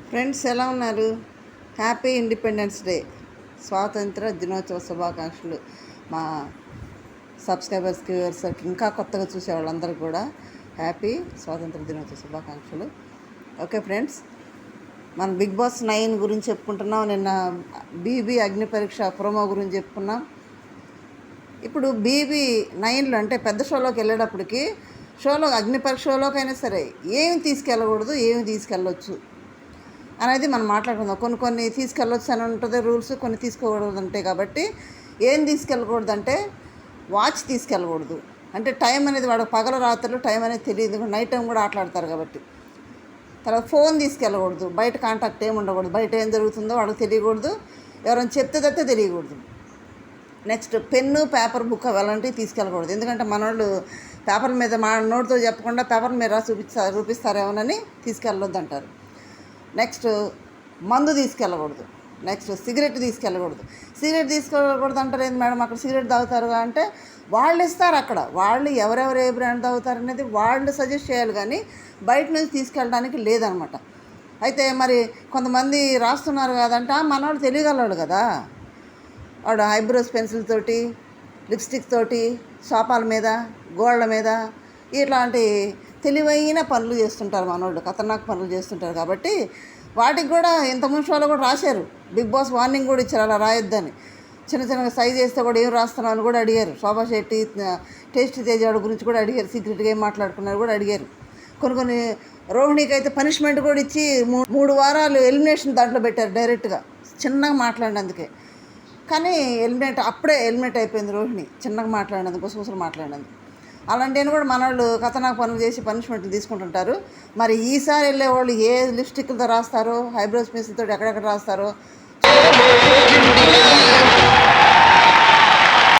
Friends ఎలా ఉన్నారు? Happy independence day, స్వాతంత్ర దినోత్సవ శుభాకాంక్షలు. మా సబ్స్క్రైబర్స్కి, వ్యూవర్స్కి, ఇంకా కొత్తగా చూసే వాళ్ళందరూ కూడా హ్యాపీ స్వాతంత్ర దినోత్సవ శుభాకాంక్షలు. ఓకే ఫ్రెండ్స్, మనం బిగ్ బాస్ 9 గురించి చెప్పుకుంటున్నాం. నిన్న బీబీ అగ్ని పరీక్ష ప్రోమో గురించి చెప్పుకున్నాం. ఇప్పుడు బీబీ 9లో అంటే పెద్ద షోలోకి వెళ్ళేటప్పటికి అగ్ని పరీక్ష షోలోకైనా సరే ఏమి తీసుకెళ్ళకూడదు, ఏమి తీసుకెళ్ళొచ్చు అనేది మనం మాట్లాడుకుందాం. కొన్ని తీసుకెళ్ళొచ్చు అని ఉంటుంది రూల్స్, కొన్ని తీసుకోకూడదు ఉంటాయి. కాబట్టి ఏం తీసుకెళ్ళకూడదంటే వాచ్ తీసుకెళ్ళకూడదు. అంటే టైం అనేది వాడు పగల రాత్రులు టైం అనేది తెలియదు, నైట్ టైం కూడా ఆటలాడతారు కాబట్టి. తర్వాత ఫోన్ తీసుకెళ్ళకూడదు, బయట కాంటాక్ట్ ఏమి ఉండకూడదు, బయట ఏం జరుగుతుందో వాడికి తెలియకూడదు, ఎవరైనా చెప్తే తప్పితే తెలియకూడదు. నెక్స్ట్ పెన్ను, పేపర్, బుక్ అలాంటివి తీసుకెళ్ళకూడదు. ఎందుకంటే మనోళ్ళు పేపర్ మీద మా నోటితో చెప్పకుండా పేపర్ మీద చూపిస్తారేమోనని తీసుకెళ్ళొద్దు అంటారు. నెక్స్ట్ మందు తీసుకెళ్ళకూడదు. నెక్స్ట్ సిగరెట్ తీసుకెళ్ళకూడదు. సిగరెట్ తీసుకోకూడదు అంటారు. ఏంది మేడం అక్కడ సిగరెట్ తాగుతారుగా అంటే వాళ్ళు ఇస్తారు. అక్కడ వాళ్ళు ఎవరెవరు ఏ బ్రాండ్ తాగుతారు అనేది వాళ్ళు సజెస్ట్ చేయాలి, కానీ బయట నుంచి తీసుకెళ్ళడానికి లేదనమాట. అయితే మరి కొంతమంది రాస్తున్నారు కదంటే మనవాడు తెలియగలవాడు కదా, వాడు ఐబ్రోస్ పెన్సిల్ తోటి, లిప్స్టిక్ తోటి, సోఫాల మీద, గోళ్ళ మీద ఇట్లాంటి తెలివైన పనులు చేస్తుంటారు మనోళ్ళు, ఖతర్నాక్ పనులు చేస్తుంటారు. కాబట్టి వాటికి కూడా ఇంతకుముందు షోలో కూడా రాశారు, బిగ్ బాస్ వార్నింగ్ కూడా ఇచ్చారు అలా రాయొద్దని. చిన్న సైజ్ చేస్తే కూడా ఏం రాస్తున్నావు అని కూడా అడిగారు. శోభా శెట్టి, టేస్టీ తేజవాడి గురించి కూడా అడిగారు, సీక్రెట్గా ఏం మాట్లాడుకున్నారు కూడా అడిగారు. కొన్ని రోహిణికి అయితే పనిష్మెంట్ కూడా ఇచ్చి 3 వారాలు ఎలిమినేషన్ దాంట్లో పెట్టారు డైరెక్ట్గా, చిన్నగా మాట్లాడినందుకే. కానీ అప్పుడే ఎలిమినేట్ అయిపోయింది రోహిణి, చిన్నగా మాట్లాడినందుకు, గుసగుసలు మాట్లాడినందుకు. అలాంటివి కూడా మన వాళ్ళు కథనాకు పనులు చేసి పనిష్మెంట్లు తీసుకుంటుంటారు. మరి ఈసారి వెళ్ళే వాళ్ళు ఏ లిప్స్టిక్లతో రాస్తారో, ఐబ్రోస్ పెన్సిల్తో ఎక్కడెక్కడ రాస్తారో